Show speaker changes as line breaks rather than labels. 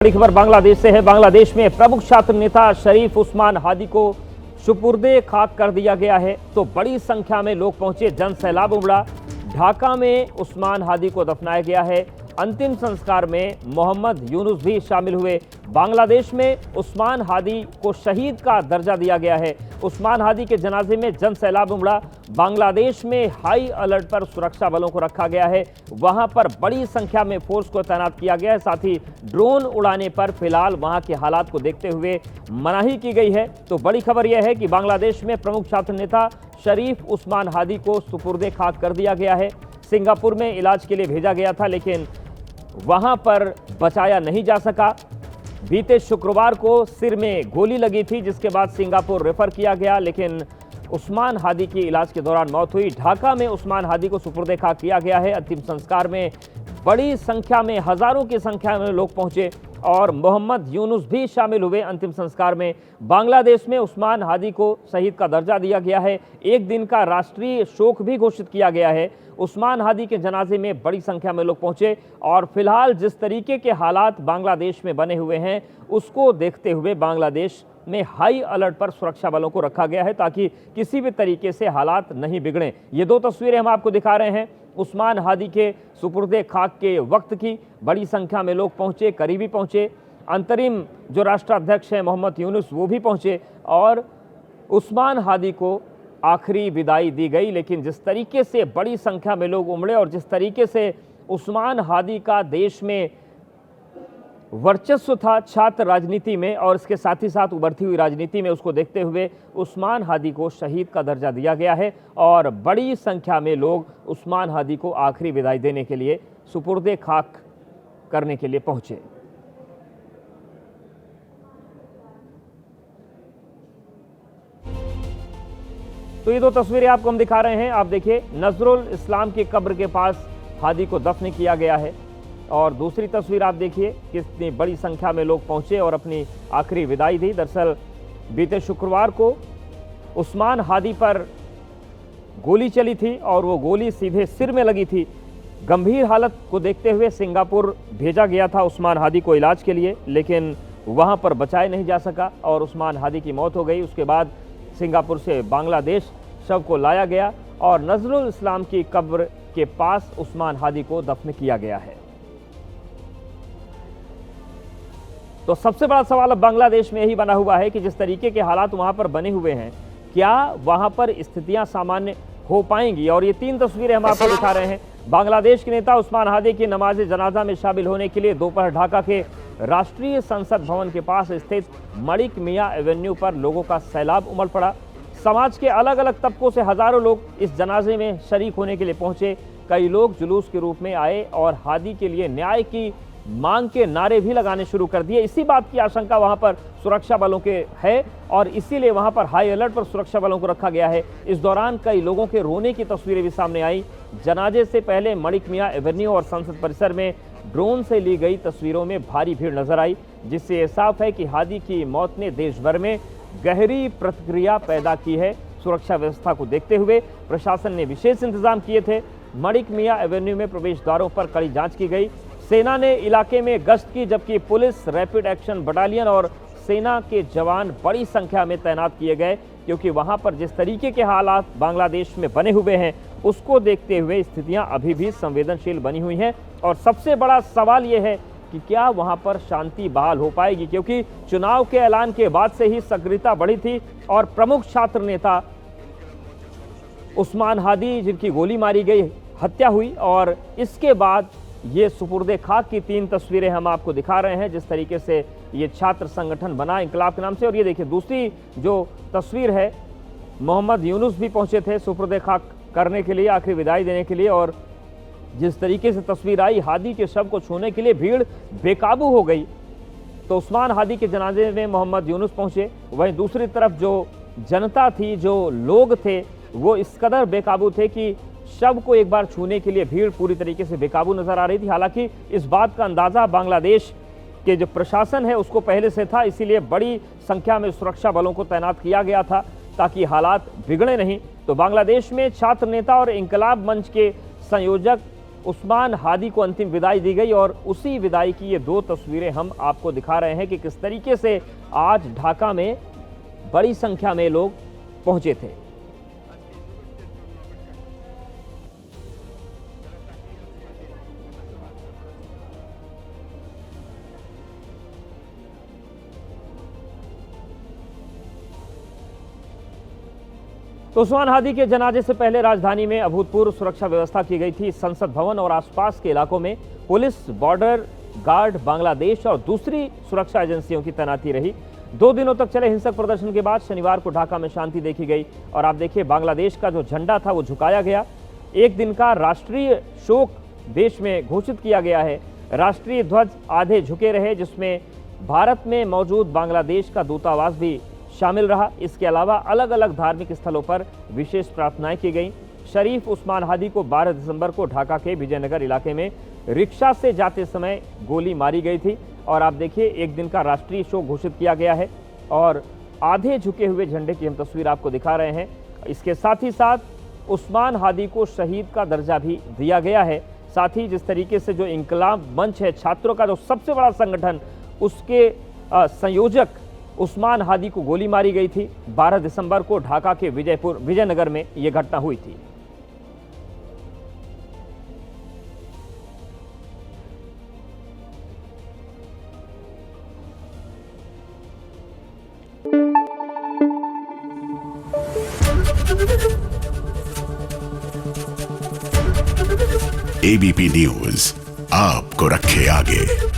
बड़ी खबर बांग्लादेश से है। बांग्लादेश में प्रमुख छात्र नेता शरीफ उस्मान हादी को सुपुर्दे खाक कर दिया गया है, तो बड़ी संख्या में लोग पहुंचे, जन सैलाब उमड़ा। ढाका में उस्मान हादी को दफनाया गया है। अंतिम संस्कार में मोहम्मद यूनुस भी शामिल हुए। बांग्लादेश में उस्मान हादी को शहीद का दर्जा दिया गया है। उस्मान हादी के जनाजे में जन सैलाब उमड़ा। बांग्लादेश में हाई अलर्ट पर सुरक्षा बलों को रखा गया है। वहां पर बड़ी संख्या में फोर्स को तैनात किया गया है। साथ ही ड्रोन उड़ाने पर फिलहाल वहां के हालात को देखते हुए मनाही की गई है। तो बड़ी खबर यह है कि बांग्लादेश में प्रमुख छात्र नेता शरीफ उस्मान हादी को सुपुर्दे खाक कर दिया गया है। सिंगापुर में इलाज के लिए भेजा गया था, लेकिन वहां पर बचाया नहीं जा सका। बीते शुक्रवार को सिर में गोली लगी थी, जिसके बाद सिंगापुर रेफर किया गया, लेकिन उस्मान हादी की इलाज के दौरान मौत हुई। ढाका में उस्मान हादी को सुपुर्दे खाक किया गया है। अंतिम संस्कार में बड़ी संख्या में, हजारों की संख्या में लोग पहुंचे और मोहम्मद यूनुस भी शामिल हुए अंतिम संस्कार में। बांग्लादेश में उस्मान हादी को शहीद का दर्जा दिया गया है। एक दिन का राष्ट्रीय शोक भी घोषित किया गया है। उस्मान हादी के जनाजे में बड़ी संख्या में लोग पहुंचे और फिलहाल जिस तरीके के हालात बांग्लादेश में बने हुए हैं, उसको देखते हुए बांग्लादेश में हाई अलर्ट पर सुरक्षा बलों को रखा गया है, ताकि किसी भी तरीके से हालात नहीं बिगड़ें। ये दो तस्वीरें हम आपको दिखा रहे हैं उस्मान हादी के सुपुर्दे खाक के वक्त की। बड़ी संख्या में लोग पहुंचे, करीबी पहुंचे। अंतरिम जो राष्ट्राध्यक्ष हैं मोहम्मद यूनुस, वो भी पहुंचे और उस्मान हादी को आखिरी विदाई दी गई। लेकिन जिस तरीके से बड़ी संख्या में लोग उमड़े और जिस तरीके से उस्मान हादी का देश में वर्चस्व था छात्र राजनीति में और इसके साथ ही साथ उभरती हुई राजनीति में, उसको देखते हुए उस्मान हादी को शहीद का दर्जा दिया गया है और बड़ी संख्या में लोग उस्मान हादी को आखिरी विदाई देने के लिए, सुपुर्दे खाक करने के लिए पहुंचे। तो ये दो तस्वीरें आपको हम दिखा रहे हैं। आप देखिए, नजरुल इस्लाम की कब्र के पास हादी को दफन किया गया है और दूसरी तस्वीर आप देखिए, कितनी बड़ी संख्या में लोग पहुंचे और अपनी आखिरी विदाई दी। दरअसल बीते शुक्रवार को उस्मान हादी पर गोली चली थी और वो गोली सीधे सिर में लगी थी। गंभीर हालत को देखते हुए सिंगापुर भेजा गया था उस्मान हादी को इलाज के लिए, लेकिन वहां पर बचाया नहीं जा सका और उस्मान हादी की मौत हो गई। उसके बाद सिंगापुर से बांग्लादेश शव को लाया गया और नजरुल इस्लाम की कब्र के पास उस्मान हादी को दफन किया गया है। तो सबसे बड़ा सवाल अब बांग्लादेश में यही बना हुआ है कि जिस तरीके के हालात वहां पर बने हुए हैं, क्या वहां पर स्थितियां सामान्य हो पाएंगी। और ये तीन तस्वीरें हम आपको दिखा रहे हैं। बांग्लादेश के नेता उस्मान हादी की नमाज जनाजा में शामिल होने के लिए दोपहर ढाका के राष्ट्रीय संसद भवन के पास स्थित मणिक मियां एवेन्यू पर लोगों का सैलाब उमड़ पड़ा। समाज के अलग अलग तबकों से हजारों लोग इस जनाजे में शरीक होने के लिए पहुंचे। कई लोग जुलूस के रूप में आए और हादी के लिए न्याय की मांग के नारे भी लगाने शुरू कर दिए। इसी बात की आशंका वहां पर सुरक्षा बलों के है और इसीलिए वहां पर हाई अलर्ट पर सुरक्षा बलों को रखा गया है। इस दौरान कई लोगों के रोने की तस्वीरें भी सामने आई। जनाजे से पहले मणिक मियां एवेन्यू और संसद परिसर में ड्रोन से ली गई तस्वीरों में भारी भीड़ नजर आई, जिससे यह साफ है कि हादी की मौत ने देश भर में गहरी प्रतिक्रिया पैदा की है। सुरक्षा व्यवस्था को देखते हुए प्रशासन ने विशेष इंतजाम किए थे। मणिक मियां एवेन्यू में प्रवेश द्वारों पर कड़ी जांच की गई। सेना ने इलाके में गश्त की, जबकि पुलिस, रैपिड एक्शन बटालियन और सेना के जवान बड़ी संख्या में तैनात किए गए, क्योंकि वहां पर जिस तरीके के हालात बांग्लादेश में बने हुए हैं, उसको देखते हुए स्थितियां अभी भी संवेदनशील बनी हुई हैं। और सबसे बड़ा सवाल यह है कि क्या वहां पर शांति बहाल हो पाएगी, क्योंकि चुनाव के ऐलान के बाद से ही सक्रियता बढ़ी थी और प्रमुख छात्र नेता उस्मान हादी, जिनकी गोली मारी गई, हत्या हुई और इसके बाद ये सुपुर्दे खाक की तीन तस्वीरें हम आपको दिखा रहे हैं, जिस तरीके से ये छात्र संगठन बना इंकलाब के नाम से। और ये देखिए, दूसरी जो तस्वीर है, मोहम्मद यूनुस भी पहुंचे थे सुपुर्दे खाक करने के लिए, आखिरी विदाई देने के लिए। और जिस तरीके से तस्वीर आई, हादी के शव को छूने के लिए भीड़ बेकाबू हो गई। तो उस्मान हादी के जनाजे में मोहम्मद यूनुस पहुंचे, वहीं दूसरी तरफ जो जनता थी, जो लोग थे, वो इस कदर बेकाबू थे कि शव को एक बार छूने के लिए भीड़ पूरी तरीके से बेकाबू नजर आ रही थी। हालांकि इस बात का अंदाजा बांग्लादेश के जो प्रशासन है उसको पहले से था, इसीलिए बड़ी संख्या में सुरक्षा बलों को तैनात किया गया था ताकि हालात बिगड़े नहीं। तो बांग्लादेश में छात्र नेता और इंकलाब मंच के संयोजक उस्मान हादी को अंतिम विदाई दी गई और उसी विदाई की ये 2 तस्वीरें हम आपको दिखा रहे हैं कि किस तरीके से आज ढाका में बड़ी संख्या में लोग पहुंचे थे। तो उस्मान हादी के जनाजे से पहले राजधानी में अभूतपूर्व सुरक्षा व्यवस्था की गई थी। संसद भवन और आसपास के इलाकों में पुलिस, बॉर्डर गार्ड, बांग्लादेश और दूसरी सुरक्षा एजेंसियों की तैनाती रही। 2 दिनों तक चले हिंसक प्रदर्शन के बाद शनिवार को ढाका में शांति देखी गई और आप देखिए बांग्लादेश का जो झंडा था वो झुकाया गया। एक दिन का राष्ट्रीय शोक देश में घोषित किया गया है। राष्ट्रीय ध्वज आधे झुके रहे, जिसमें भारत में मौजूद बांग्लादेश का दूतावास भी शामिल रहा। इसके अलावा अलग अलग धार्मिक स्थलों पर विशेष प्रार्थनाएं की गईं। शरीफ उस्मान हादी को 12 दिसंबर को ढाका के विजयनगर इलाके में रिक्शा से जाते समय गोली मारी गई थी और आप देखिए एक दिन का राष्ट्रीय शोक घोषित किया गया है और आधे झुके हुए झंडे की हम तस्वीर आपको दिखा रहे हैं। इसके साथ ही साथ उस्मान हादी को शहीद का दर्जा भी दिया गया है। साथ ही जिस तरीके से जो इंकलाब मंच है, छात्रों का जो सबसे बड़ा संगठन, उसके संयोजक उस्मान हादी को गोली मारी गई थी। 12 दिसंबर को ढाका के विजयनगर में यह घटना हुई थी।
एबीपी न्यूज आपको रखे आगे।